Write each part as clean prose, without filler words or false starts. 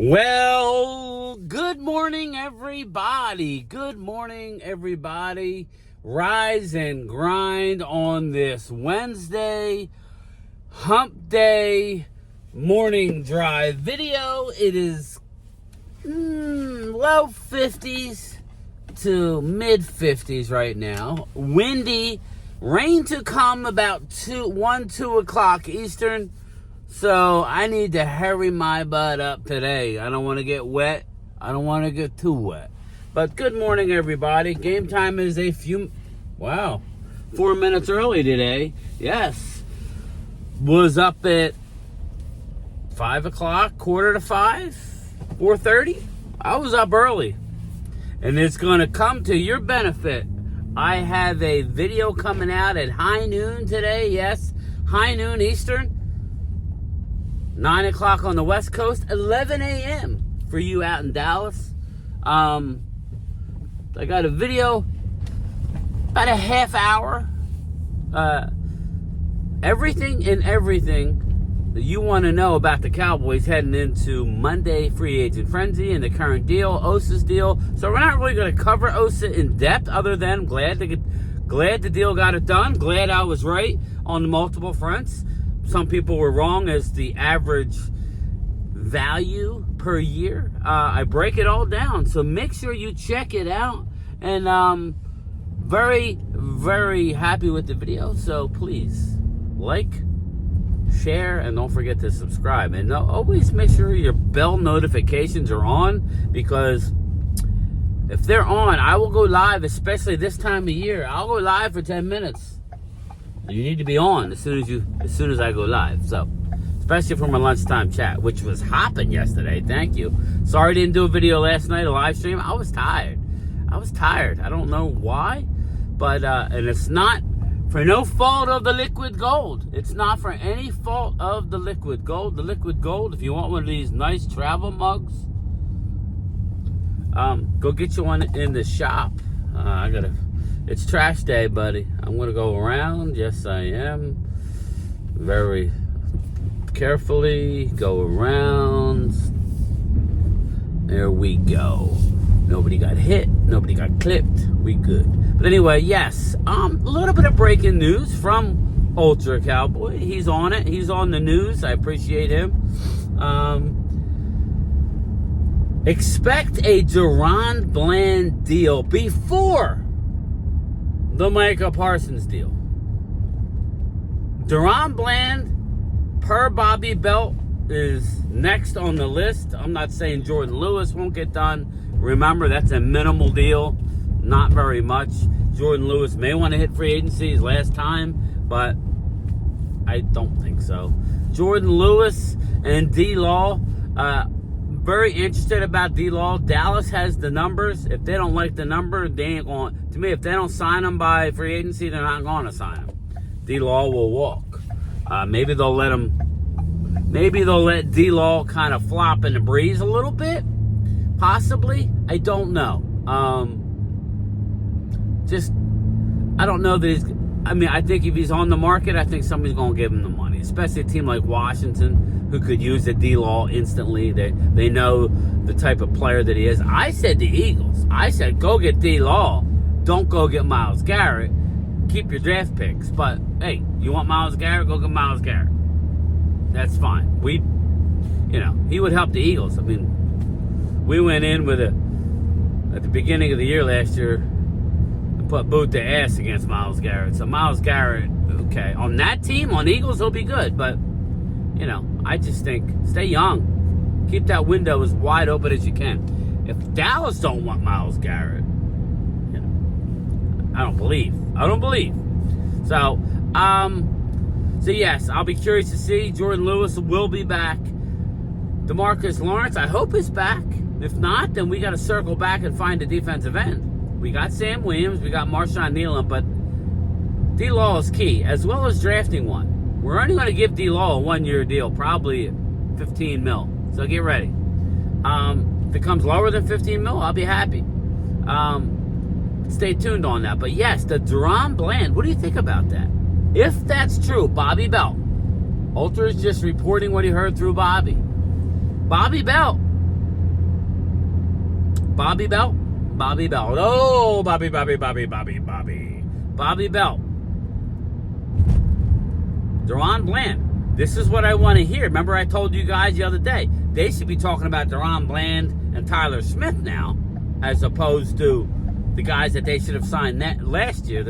Well, good morning, everybody. Good morning, everybody. Rise and grind on this Wednesday, hump day, morning drive video. It is low 50s to mid 50s right now. Windy, rain to come about 2 o'clock Eastern. So I need to hurry my butt up today. I don't want to get wet. I don't want to get too wet. But good morning, everybody. Game time is 4 minutes early today. Yes. Was up at 5 o'clock, quarter to 5, 4:30. I was up early. And it's going to come to your benefit. I have a video coming out at high noon today. Yes, high noon Eastern. 9 o'clock on the West Coast, 11 a.m. for you out in Dallas. I got a video, about a half hour. Everything that you want to know about the Cowboys heading into Monday free agent frenzy and the current deal, Osa's deal. So we're not really going to cover Osa in depth, other than glad the deal got it done. Glad I was right on multiple fronts. Some people were wrong as the average value per year. I break it all down, so make sure you check it out. And very, very happy with the video. So please like, share, and don't forget to subscribe. And always make sure your bell notifications are on, because if they're on, I will go live, especially this time of year. I'll go live for 10 minutes. You need to be on as soon as I go live. So, especially for my lunchtime chat, which was hopping yesterday. Thank you. Sorry I didn't do a video last night, a live stream. I was tired. I don't know why, but and it's not for no fault of the liquid gold. It's not for any fault of the liquid gold. The liquid gold, if you want one of these nice travel mugs, go get you one in the shop. It's trash day, buddy. I'm going to go around. Yes, I am. Very carefully go around. There we go. Nobody got hit. Nobody got clipped. We good. But anyway, yes. A little bit of breaking news from Ultra Cowboy. He's on it. He's on the news. I appreciate him. Expect a Deron Bland deal before the Micah Parsons deal. Deron Bland, per Bobby Belt, is next on the list. I'm not saying Jordan Lewis won't get done. Remember, that's a minimal deal. Not very much. Jordan Lewis may want to hit free agency his last time, but I don't think so. Jordan Lewis and D-Law, very interested about D-Law. Dallas has the numbers. If they don't like the number, they ain't going. To me, if they don't sign him by free agency, they're not going to sign him. D-Law will walk. Maybe they'll let him. Maybe they'll let D-Law kind of flop in the breeze a little bit. Possibly. I don't know. I don't know that he's. I think if he's on the market, I think somebody's going to give him the money. Especially a team like Washington, who could use a D-Law instantly. They know the type of player that he is. I said the Eagles. I said, go get D-Law. Don't go get Myles Garrett. Keep your draft picks. But, hey, you want Myles Garrett? Go get Myles Garrett. That's fine. He would help the Eagles. We went in at the beginning of the year last year, and put boot to ass against Myles Garrett. So Myles Garrett, okay. On that team, on Eagles, he'll be good. But, I just think, stay young. Keep that window as wide open as you can. If Dallas don't want Myles Garrett, I don't believe. So yes, I'll be curious to see. Jordan Lewis will be back. DeMarcus Lawrence, I hope is back. If not, then we got to circle back and find a defensive end. We got Sam Williams, we got Marshawn Nealon, but D-Law is key, as well as drafting one. We're only going to give D-Law a 1-year deal, probably $15 million. So get ready. If it comes lower than $15 million, I'll be happy. Stay tuned on that. But yes, the Deron Bland, what do you think about that? If that's true, Bobby Belt. Ultra is just reporting what he heard through Bobby. Bobby Belt Bobby Belt. Bobby Belt. Oh, Bobby Belt. Deron Bland. This is what I want to hear. Remember I told you guys the other day, they should be talking about Deron Bland and Tyler Smith now, as opposed to the guys that they should have signed last year.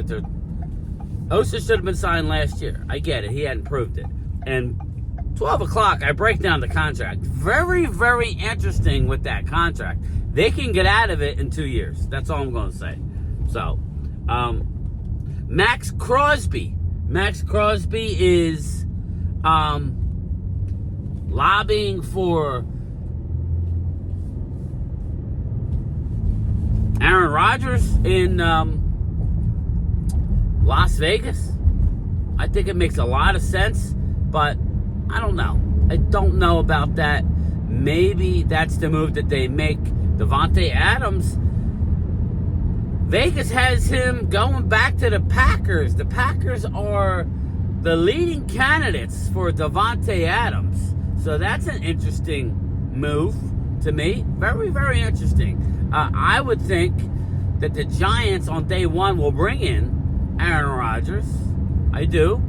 Osa should have been signed last year. I get it. He hadn't proved it. And 12 o'clock, I break down the contract. Very, very interesting with that contract. They can get out of it in 2 years. That's all I'm going to say. So, Max Crosby. Max Crosby is lobbying for Aaron Rodgers in Las Vegas. I think it makes a lot of sense, but I don't know. I don't know about that. Maybe that's the move that they make. Davante Adams, Vegas has him going back to the Packers. The Packers are the leading candidates for Davante Adams. So that's an interesting move to me. Very, very interesting. I would think that the Giants on day one will bring in Aaron Rodgers. I do.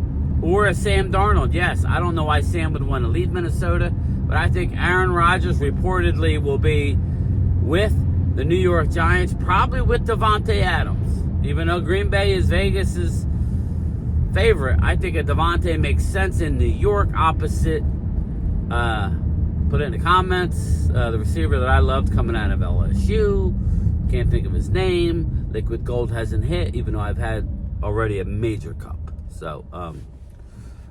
Or a Sam Darnold. Yes, I don't know why Sam would want to leave Minnesota, but I think Aaron Rodgers reportedly will be with the New York Giants, probably with Davante Adams. Even though Green Bay is Vegas's favorite, I think a Davante makes sense in New York opposite. Put it in the comments. The receiver that I loved coming out of LSU. Can't think of his name. Liquid Gold hasn't hit, even though I've had already a major cup. So,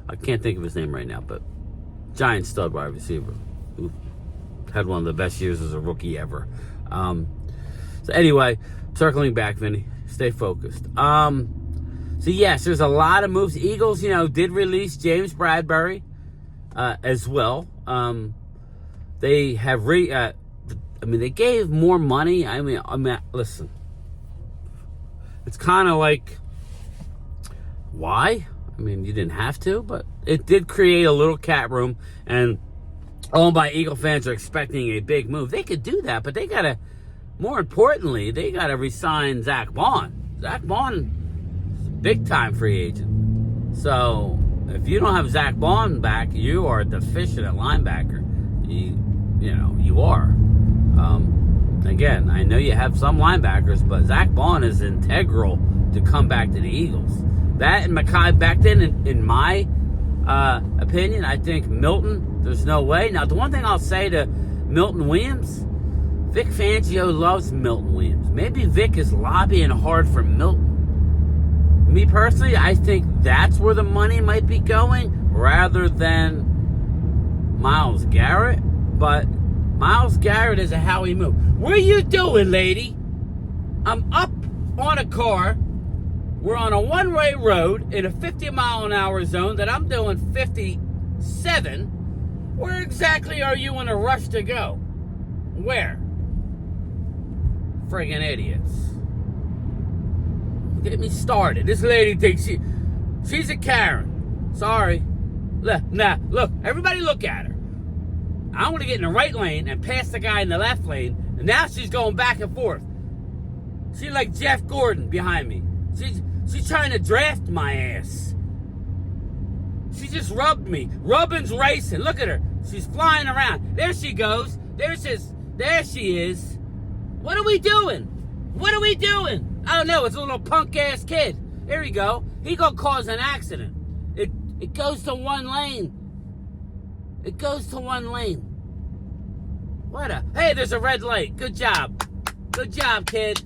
I can't think of his name right now, but Giant stud wide receiver who had one of the best years as a rookie ever. So anyway, circling back, Vinny, stay focused. So yes, there's a lot of moves. Eagles, did release James Bradbury as well. They have they gave more money. I mean, listen, it's kind of like, why? I mean, you didn't have to, but it did create a little cap room, and all my Eagle fans are expecting a big move. They could do that, but they got to, more importantly, they got to re-sign Zach Bond. Zach Bond is a big-time free agent. So, if you don't have Zach Bond back, you are deficient at linebacker. You are. Again, I know you have some linebackers, but Zach Bond is integral to come back to the Eagles. That and Mekhi Becton, in my opinion, I think Milton, there's no way. Now, the one thing I'll say to Milton Williams, Vic Fangio loves Milton Williams. Maybe Vic is lobbying hard for Milton. Me personally, I think that's where the money might be going rather than Myles Garrett. But Myles Garrett is a Howie move. What are you doing, lady? I'm up on a car. We're on a one-way road in a 50-mile-an-hour zone that I'm doing 57. Where exactly are you in a rush to go? Where? Friggin' idiots. Get me started. This lady thinks she's a Karen. Sorry. Look, everybody look at her. I want to get in the right lane and pass the guy in the left lane, and now she's going back and forth. She's like Jeff Gordon behind me. She's trying to draft my ass. She just rubbed me. Rubbin's racing. Look at her. She's flying around. There she goes. There she is. What are we doing? What are we doing? I don't know. It's a little punk-ass kid. There you go. He gonna cause an accident. It goes to one lane. It goes to one lane. Hey, there's a red light. Good job. Good job, kid.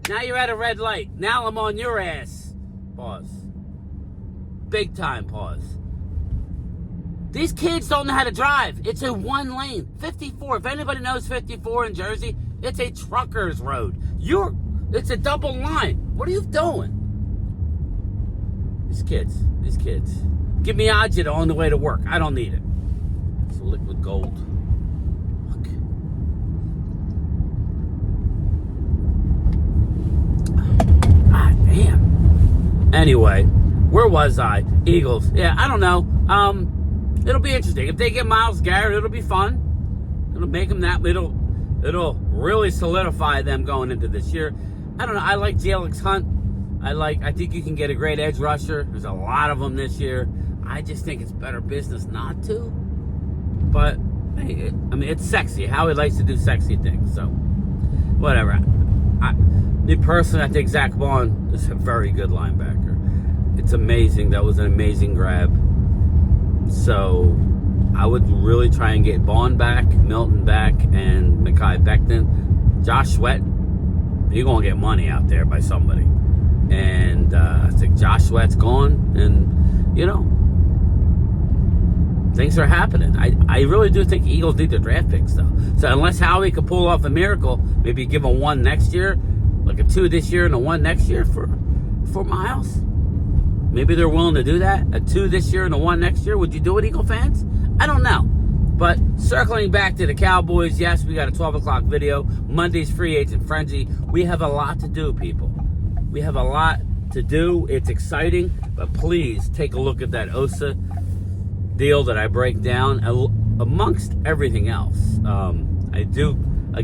Now you're at a red light. Now I'm on your ass. Pause. Big time pause. These kids don't know how to drive. It's a one lane. 54. If anybody knows 54 in Jersey, it's a trucker's road. It's a double line. What are you doing? These kids. Give me agita on the way to work. I don't need it. It's liquid gold. Look. Ah, damn. Anyway, where was I? Eagles. Yeah, I don't know. It'll be interesting. If they get Myles Garrett, it'll be fun. It'll make them that. It'll really solidify them going into this year. I don't know. I like Jalix Hunt. I think you can get a great edge rusher. There's a lot of them this year. I just think it's better business not to. But, hey, it's sexy. Howie likes to do sexy things. So, whatever. Me personally, I think Zach Bond is a very good linebacker. It's amazing. That was an amazing grab. So, I would really try and get Bond back, Milton back, and Mekhi Becton. Josh Sweat, you're going to get money out there by somebody. And I think Josh Sweat's gone. And, things are happening. I really do think Eagles need their draft picks, though. So unless Howie could pull off a miracle, maybe give a 1 next year, like a 2 this year and a 1 next year for Miles. Maybe they're willing to do that. A 2 this year and a 1 next year. Would you do it, Eagle fans? I don't know. But circling back to the Cowboys, yes, we got a 12 o'clock video. Monday's free agent frenzy. We have a lot to do, people. We have a lot to do. It's exciting. But please take a look at that Osa deal that I break down amongst everything else. I do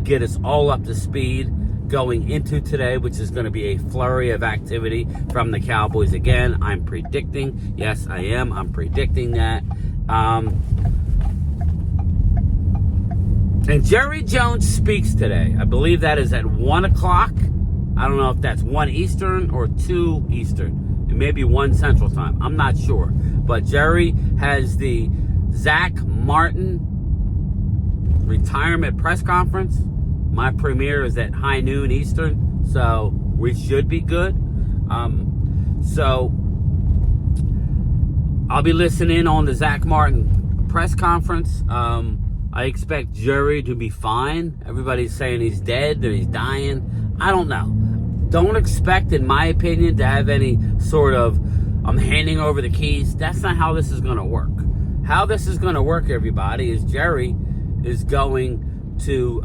get us all up to speed going into today, which is going to be a flurry of activity from the Cowboys again. I'm predicting. Yes, I am. I'm predicting that. And Jerry Jones speaks today. I believe that is at 1 o'clock. I don't know if that's 1 Eastern or 2 Eastern. It may be 1 Central Time. I'm not sure. But Jerry has the Zach Martin retirement press conference. My premiere is at high noon Eastern. So we should be good. So I'll be listening on the Zach Martin press conference. I expect Jerry to be fine. Everybody's saying he's dead, that he's dying. I don't know. Don't expect, in my opinion, to have any sort of, I'm handing over the keys. That's not how this is going to work. How this is going to work, everybody, is Jerry is going to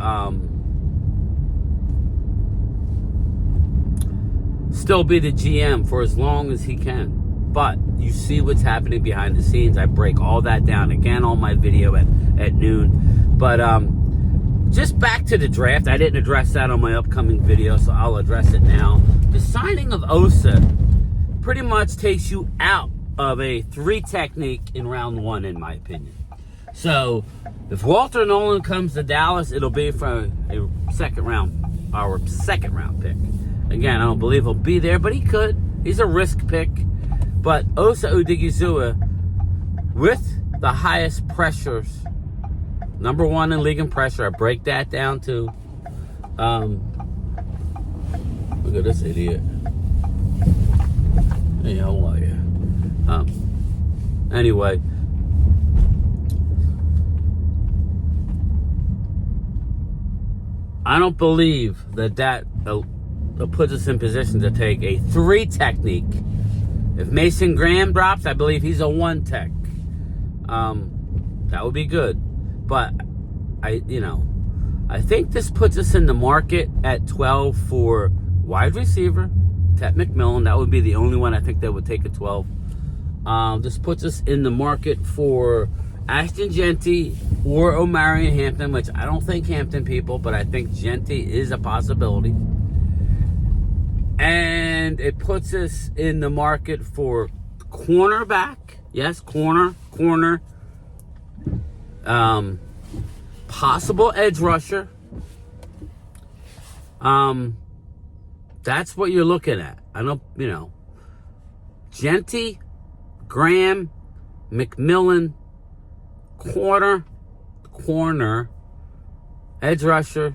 still be the GM for as long as he can. But you see what's happening behind the scenes. I break all that down again on my video at noon. But just back to the draft. I didn't address that on my upcoming video, so I'll address it now. The signing of Osa pretty much takes you out of a 3 technique in round 1, in my opinion. So if Walter Nolan comes to Dallas, it'll be for a second round pick. Again, I don't believe he'll be there, but he could. He's a risk pick. But Osa Odighizuwa, with the highest pressures, number 1 in league in pressure, I break that down to, look at this idiot. Hey, how are you? Anyway, I don't believe that puts us in position to take a 3 technique. If Mason Graham drops, I believe he's a 1 tech. That would be good. But I think this puts us in the market at 12 for wide receiver, Ted McMillan. That would be the only one I think that would take a 12. This puts us in the market for Ashton Genty or Omarion Hampton, which I don't think Hampton, people, but I think Genty is a possibility. And it puts us in the market for cornerback. Yes, corner. Possible edge rusher. That's what you're looking at. I don't, Genty, Graham, McMillan, corner, edge rusher.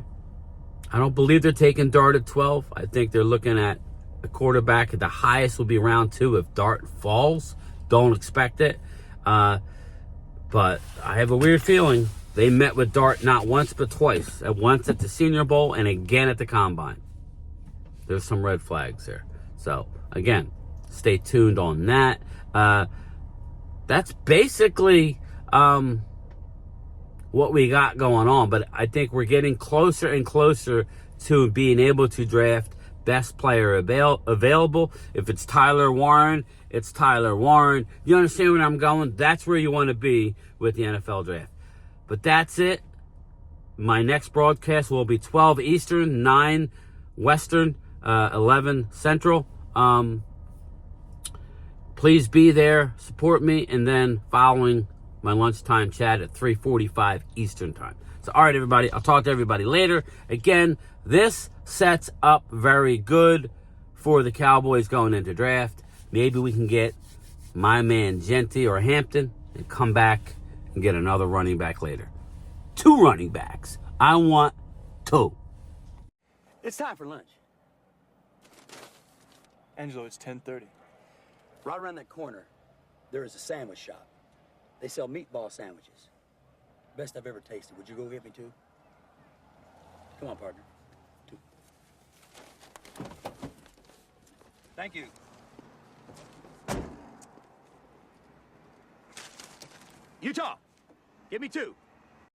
I don't believe they're taking Dart at 12. I think they're looking at a quarterback. The highest will be round 2 if Dart falls. Don't expect it. But I have a weird feeling they met with Dart not once but twice. Once at the Senior Bowl and again at the Combine. There's some red flags there. So, again, stay tuned on that. That's basically what we got going on. But I think we're getting closer and closer to being able to draft best player available. If it's Tyler Warren, it's Tyler Warren. You understand where I'm going? That's where you want to be with the NFL draft. But that's it. My next broadcast will be 12 Eastern, 9 Western, 11 Central. Please be there, support me, and then following my lunchtime chat at 3:45 Eastern time. So, all right, everybody, I'll talk to everybody later. Again, this sets up very good for the Cowboys going into draft. Maybe we can get my man Genty or Hampton and come back and get another running back later. 2 running backs. I want 2. It's time for lunch. Angelo, it's 10:30. Right around that corner, there is a sandwich shop. They sell meatball sandwiches. Best I've ever tasted. Would you go get me 2? Come on, partner. 2. Thank you. Utah, give me 2.